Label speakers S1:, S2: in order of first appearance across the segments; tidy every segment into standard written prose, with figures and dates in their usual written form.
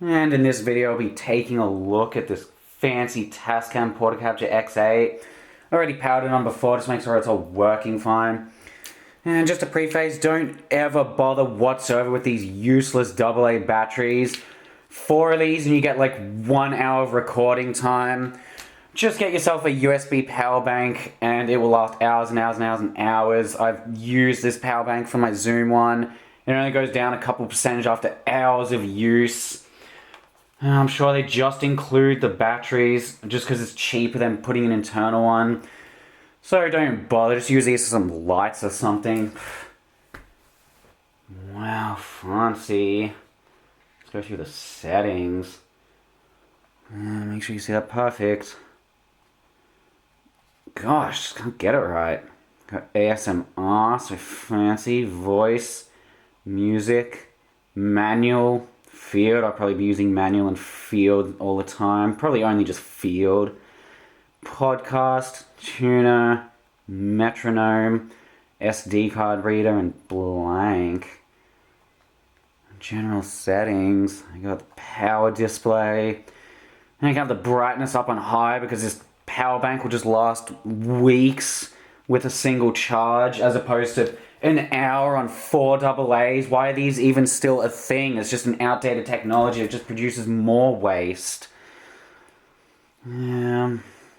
S1: And in this video I'll be taking a look at this fancy Tascam Portacapture X8. Already powered it on before, just make sure it's all working fine. And just to preface, don't ever bother whatsoever with these useless AA batteries. 4 of these and you get like 1 hour of recording time. Just get yourself a USB power bank and it will last hours and hours and hours and hours. I've used this power bank for my Zoom one. It only goes down a couple percentage after hours of use. I'm sure they just include the batteries just because it's cheaper than putting an internal one. So don't bother, just use these for some lights or something. Wow, fancy. Let's go through the settings. Make sure you see that perfect. Gosh, just can't get it right. Got ASMR, so fancy, voice, music, manual, field. I'll probably be using manual and field all the time. Probably only just field. Podcast, tuner, metronome, SD card reader, and blank. General settings. I got the power display. And I got the brightness up on high because this power bank will just last weeks with a single charge as opposed to an hour on 4 AA's. Why are these even still a thing? It's just an outdated technology. It just produces more waste.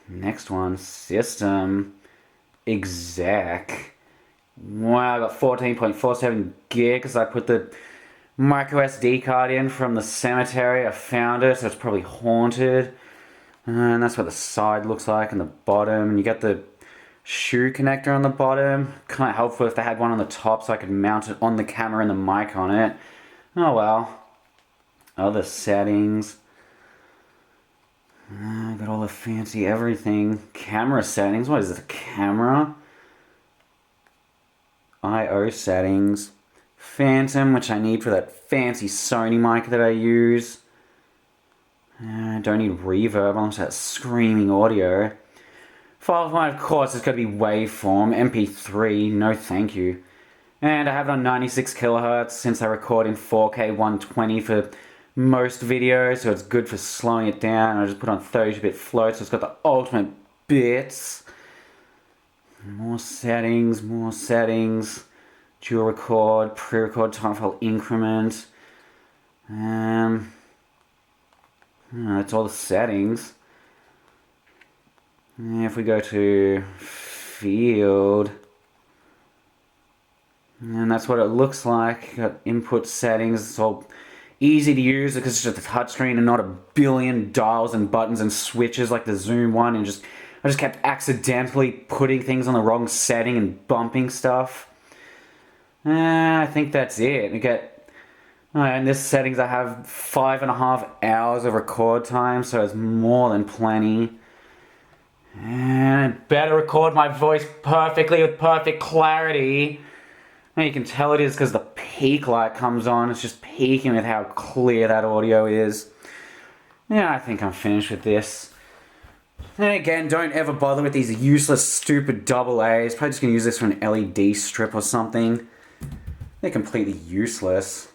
S1: Next one, system, exec. Wow, I got 14.47 gig because I put the micro SD card in from the cemetery. I found it, so it's probably haunted. And that's what the side looks like and the bottom. And you get the shoe connector on the bottom. Kind of helpful if they had one on the top so I could mount it on the camera and the mic on it. Oh well. Other settings. Got all the fancy everything. Camera settings. What is this? A camera? I/O settings. Phantom, which I need for that fancy Sony mic that I use. Don't need reverb unless that's screaming audio. File format, of course, it's going to be waveform. MP3, no thank you. And I have it on 96 kilohertz since I record in 4K 120 for most videos, so it's good for slowing it down. I just put on 32-bit float, so it's got the ultimate bits. More settings, more settings. Dual record, pre-record, time file increment. That's all the settings. If we go to field, and that's what it looks like. Got input settings. It's all easy to use because it's just a touchscreen and not a billion dials and buttons and switches like the Zoom one. And I just kept accidentally putting things on the wrong setting and bumping stuff. I think that's it. You get. In this settings I have 5.5 hours of record time, so it's more than plenty. And I better record my voice perfectly with perfect clarity. Now you can tell it is because the peak light comes on. It's just peaking with how clear that audio is. Yeah, I think I'm finished with this. And again, don't ever bother with these useless, stupid AA's. Probably just going to use this for an LED strip or something. They're completely useless.